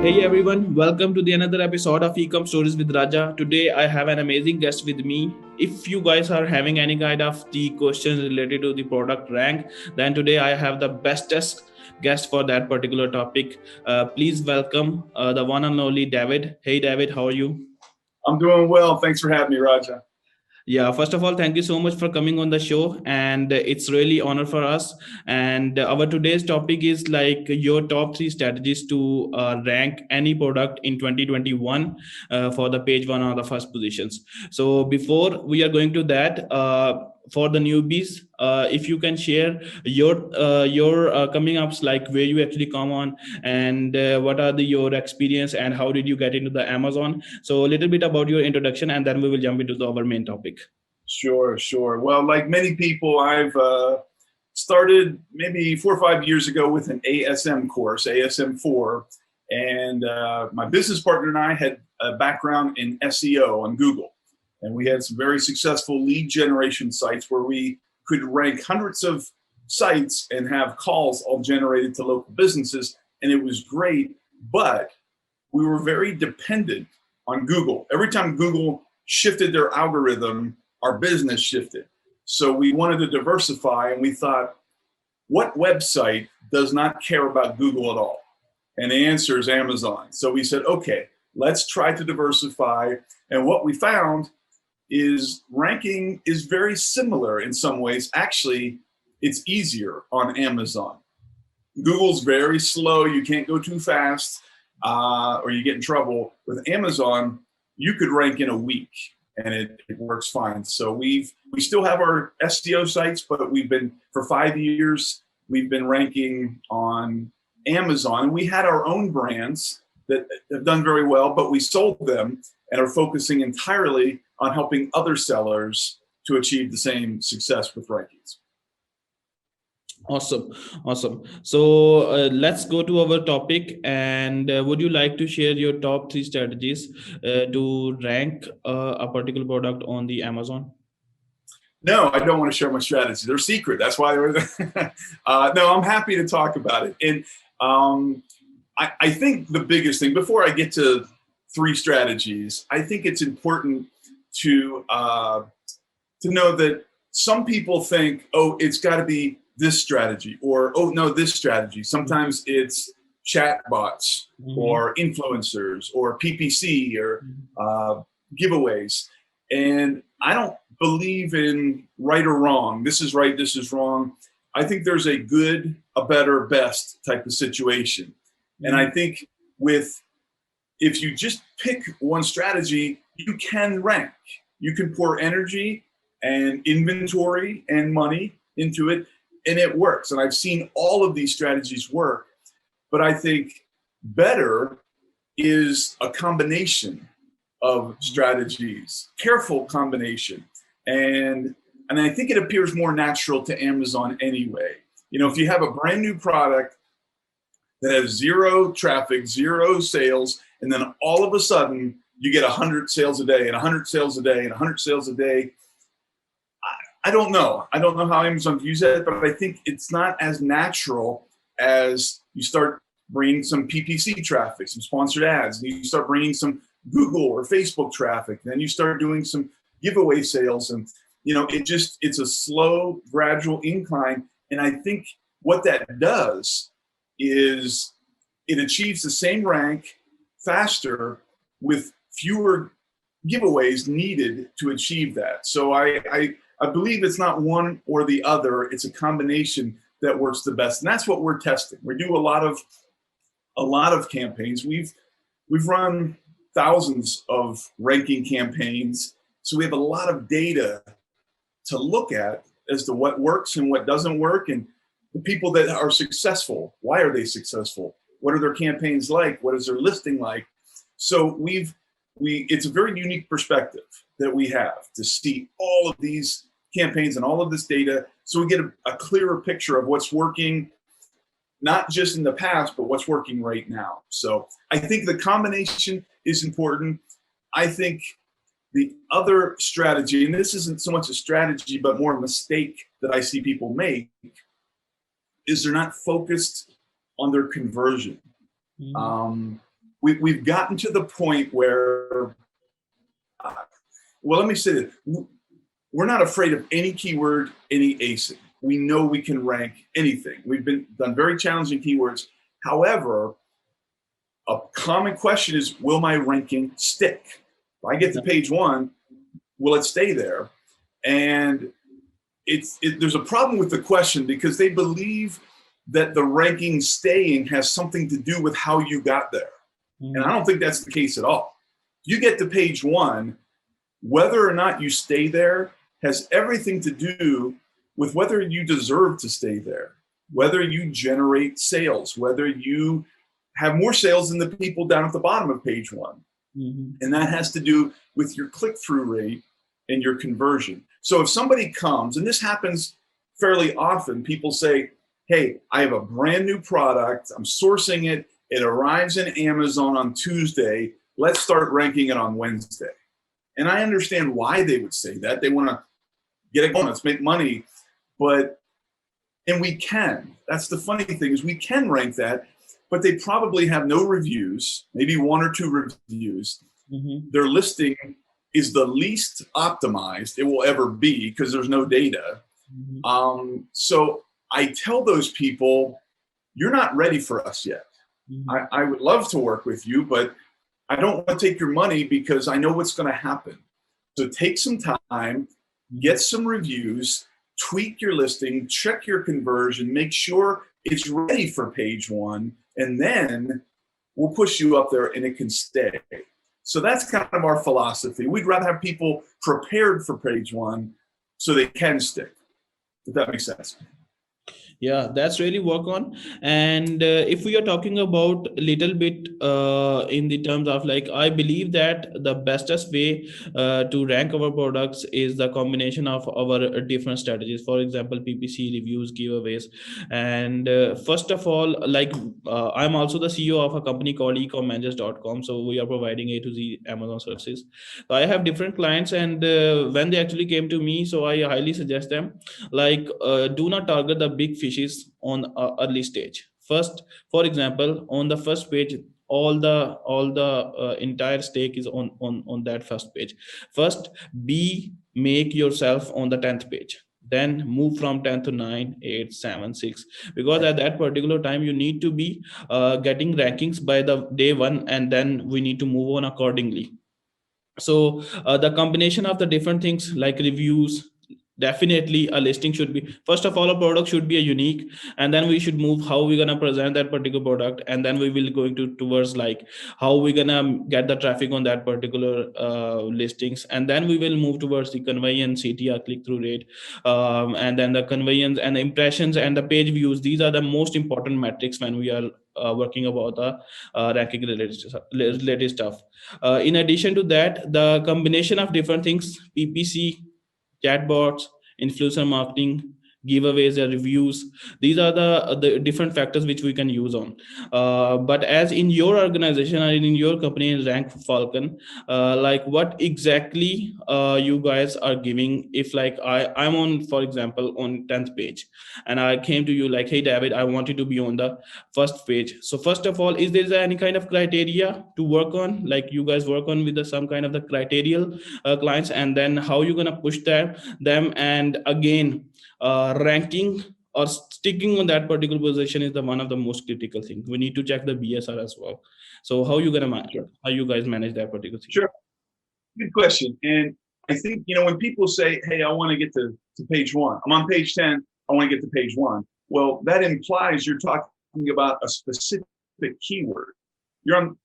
Hey everyone, welcome to the another episode of eCom Stories with Raja. Today I have an amazing guest with me. If you guys are having any kind of the questions related to the product rank, then today I have the bestest guest for that particular topic. Please welcome the one and only David. Hey David, how are you? I'm doing well. Thanks for having me, Raja. Yeah, first of all, thank you so much for coming on the show, and it's really honor for us. And our today's topic is like your top three strategies to rank any product in 2021 for the page one or the first positions. So before we are going to that, for the newbies, if you can share your coming ups, like where you actually come on, and what are your experience, and how did you get into the Amazon? So a little bit about your introduction, and then we will jump into our main topic. Sure. Well, like many people, I've started maybe 4 or 5 years ago with an ASM course, ASM4, and my business partner and I had a background in SEO on Google, and we had some very successful lead generation sites where we could rank hundreds of sites and have calls all generated to local businesses, and it was great, but we were very dependent on Google. Every time Google shifted their algorithm, our business shifted. So we wanted to diversify, and we thought, what website does not care about Google at all? And the answer is Amazon. So we said, okay, let's try to diversify. And what we found is ranking is very similar in some ways. Actually, it's easier on Amazon. Google's very slow. You can't go too fast or you get in trouble. With Amazon, you could rank in a week and it works fine. So we still have our SEO sites, but we've been, for 5 years, we've been ranking on Amazon. And we had our own brands that have done very well, but we sold them and are focusing entirely on helping other sellers to achieve the same success with rankings. Awesome, awesome. So let's go to our topic. And would you like to share your top three strategies to rank a particular product on the Amazon? No, I don't want to share my strategy. They're secret. That's why they're no, I'm happy to talk about it. And I think the biggest thing, before I get to three strategies, I think it's important to know that some people think, oh, it's got to be this strategy, or oh no, this strategy. Sometimes it's chatbots or influencers or PPC or giveaways. And I don't believe in right or wrong. This is right, this is wrong. I think there's a good, a better, best type of situation. And I think if you just pick one strategy, you can rank. You can pour energy and inventory and money into it, and it works. And I've seen all of these strategies work. But I think better is a combination of strategies, careful combination. And I think it appears more natural to Amazon anyway. You know, if you have a brand new product that has zero traffic, zero sales, and then all of a sudden you get 100 sales a day and 100 sales a day and 100 sales a day, I don't know. I don't know how Amazon views that, but I think it's not as natural as you start bringing some PPC traffic, some sponsored ads, and you start bringing some Google or Facebook traffic, then you start doing some giveaway sales, and you know, it's a slow, gradual incline. And I think what that does is it achieves the same rank faster with fewer giveaways needed to achieve that. So I believe it's not one or the other. It's a combination that works the best, and that's what we're testing. We do a lot of campaigns. We've run thousands of ranking campaigns, so we have a lot of data to look at as to what works and what doesn't work, and the people that are successful. Why are they successful? What are their campaigns like? What is their listing like? So it's a very unique perspective that we have to see all of these campaigns and all of this data, so we get a clearer picture of what's working, not just in the past, but what's working right now. So I think the combination is important. I think the other strategy, and this isn't so much a strategy, but more a mistake that I see people make, is they're not focused on their conversion. we've gotten to the point where, well, let me say this. We're not afraid of any keyword, any ASIN. We know we can rank anything. We've done very challenging keywords. However, a common question is, will my ranking stick? If I get to page 1, will it stay there? And there's a problem with the question because they believe that the ranking staying has something to do with how you got there. And I don't think that's the case at all. You get to page 1, whether or not you stay there has everything to do with whether you deserve to stay there, whether you generate sales, whether you have more sales than the people down at the bottom of page 1. And that has to do with your click-through rate and your conversion. So if somebody comes, and this happens fairly often, people say, hey, I have a brand new product, I'm sourcing it, it arrives in Amazon on Tuesday, let's start ranking it on Wednesday. And I understand why they would say that. They want to get it going, let's make money. And we can. That's the funny thing is we can rank that, but they probably have no reviews, maybe 1 or 2 reviews. Their listing is the least optimized it will ever be because there's no data. So I tell those people, you're not ready for us yet. I would love to work with you, but I don't want to take your money because I know what's going to happen. So take some time, get some reviews, tweak your listing, check your conversion, make sure it's ready for page 1, and then we'll push you up there and it can stay. So that's kind of our philosophy. We'd rather have people prepared for page 1 so they can stick, if that makes sense. Yeah, that's really work on. And if we are talking about a little bit in the terms of like, I believe that the bestest way to rank our products is the combination of our different strategies. For example, PPC, reviews, giveaways. And first of all, like I'm also the CEO of a company called eCom So we are providing A to Z Amazon services. So I have different clients, and when they actually came to me, so I highly suggest them, like do not target the big fishes on early stage. First, for example, on the first page, all the entire stake is on that first page. First, make yourself on the 10th page, then move from 10 to 9, 8, 7, 6, because at that particular time you need to be getting rankings by the day 1, and then we need to move on accordingly. So the combination of the different things like reviews, definitely a listing should be, first of all, a product should be a unique, and then we should move how we're going to present that particular product, and then we will going towards like how we're going to get the traffic on that particular listings, and then we will move towards the conveyance, CTR, click-through rate, and then the conveyance and the impressions and the page views. These are the most important metrics when we are working about the ranking related stuff. In addition to that, the combination of different things, PPC, chatbots, influencer marketing, giveaways, reviews, these are the different factors which we can use on. But as in your organization or in your company in Rank Falcon, like what exactly you guys are giving? If like I'm on, for example, on 10th page, and I came to you like, hey David, I wanted to be on the first page. So first of all, is there any kind of criteria to work on? Like you guys work on with some kind of the criterial clients, and then how you're gonna push them, and again, ranking or sticking on that particular position is the one of the most critical things. We need to check the BSR as well. So how you gonna manage? Sure. How you guys manage that particular thing? Sure, good question. And I think when people say, "Hey, I want to get to page 1. I'm on page 10. I want to get to page 1." Well, that implies you're talking about a specific keyword. You're on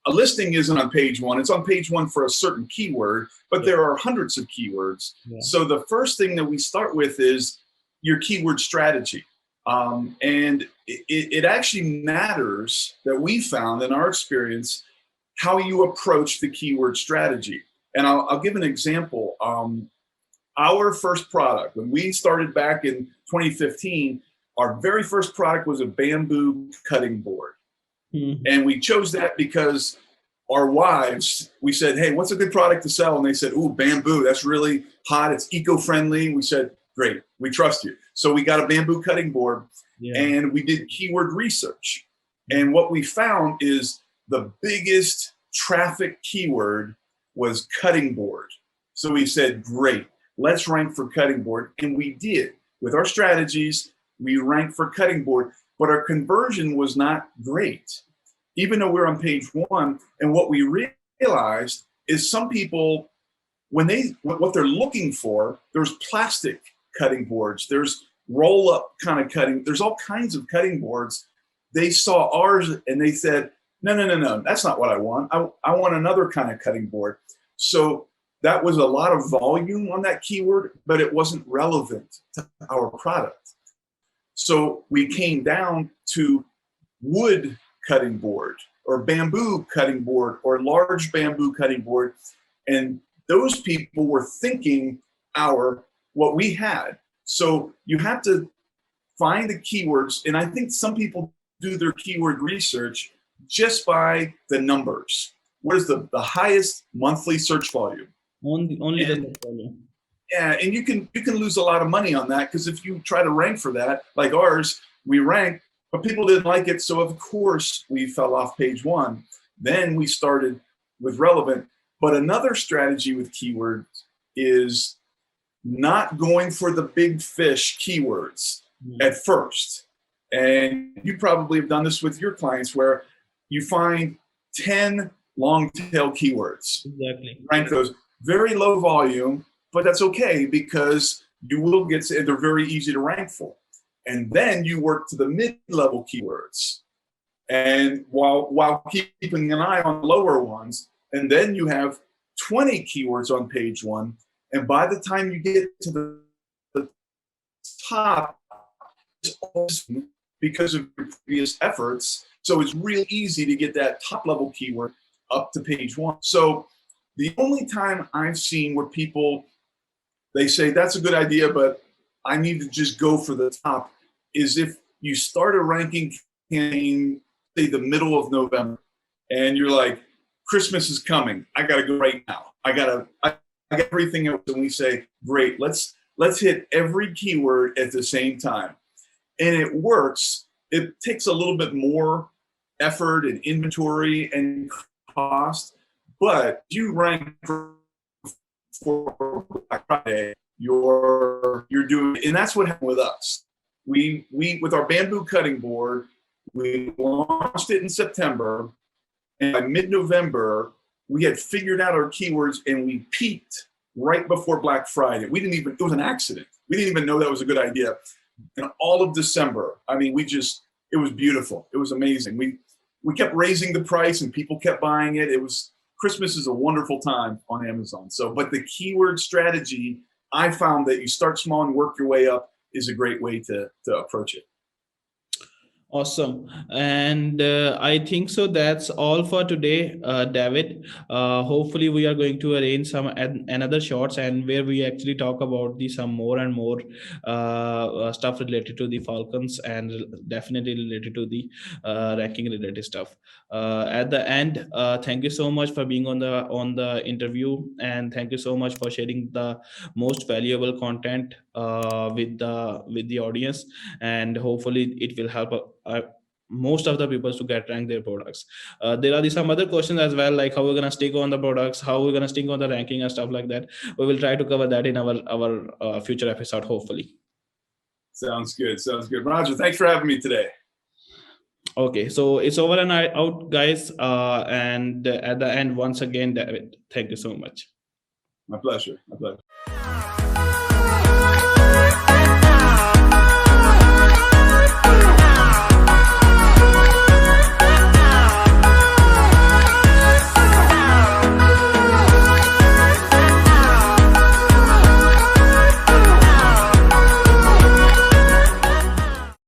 a listing isn't on page 1. It's on page 1 for a certain keyword, but there are hundreds of keywords. Yeah. So the first thing that we start with is your keyword strategy. And it actually matters that we found in our experience how you approach the keyword strategy. And I'll give an example. Our first product, when we started back in 2015, our very first product was a bamboo cutting board. Mm-hmm. And we chose that because our wives, we said, hey, what's a good product to sell? And they said, ooh, bamboo, that's really hot. It's eco-friendly. We said, great, we trust you. So we got a bamboo cutting board, and we did keyword research. And what we found is the biggest traffic keyword was cutting board. So we said, great, let's rank for cutting board. And we did. With our strategies, we ranked for cutting board, but our conversion was not great, even though we're on page one. And what we realized is some people, what they're looking for, there's plastic cutting boards, there's roll up kind of cutting, there's all kinds of cutting boards. They saw ours and they said, no, that's not what I want. I want another kind of cutting board. So that was a lot of volume on that keyword, but it wasn't relevant to our product. So we came down to wood cutting board or bamboo cutting board or large bamboo cutting board. And those people were thinking what we had. So you have to find the keywords. And I think some people do their keyword research just by the numbers. What is the highest monthly search volume? Only the search volume. Yeah, and you can lose a lot of money on that, because if you try to rank for that, like ours, we ranked, but people didn't like it. So of course we fell off page one. Then we started with relevant. But another strategy with keywords is not going for the big fish keywords at first. And you probably have done this with your clients, where you find 10 long tail keywords. Exactly. Rank those. Very low volume, but that's okay, because you will get, they're very easy to rank for. And then you work to the mid-level keywords, and while keeping an eye on lower ones. And then you have 20 keywords on page one. And by the time you get to the top, because of your previous efforts, so it's real easy to get that top level keyword up to page one. So the only time I've seen where people, they say that's a good idea, but I need to just go for the top, is if you start a ranking campaign, say the middle of November, and you're like, Christmas is coming, I gotta go right now. I got everything else, and we say, great, let's hit every keyword at the same time. And it works. It takes a little bit more effort and inventory and cost, but you rank for Black Friday, you're doing, and that's what happened with us. We with our bamboo cutting board, we launched it in September, and by mid-November, we had figured out our keywords, and we peaked right before Black Friday. It was an accident. We didn't even know that was a good idea. And all of December, I mean, it was beautiful. It was amazing. We kept raising the price, and people kept buying it. Christmas is a wonderful time on Amazon. So, but the keyword strategy, I found that you start small and work your way up is a great way to approach it. Awesome. And I think so that's all for today, David. Hopefully we are going to arrange some another shots, and where we actually talk about some more and more stuff related to the Falcons, and definitely related to the ranking related stuff. At the end, thank you so much for being on the interview, and thank you so much for sharing the most valuable content with the audience, and hopefully it will help most of the people to get rank their products. There are some other questions as well, like how we're gonna stick on the products, how we're gonna stick on the ranking and stuff like that. We will try to cover that in our future episode, hopefully. Sounds good. Roger, thanks for having me today. Okay, so it's over and out, guys. And at the end, once again, David, thank you so much. My pleasure.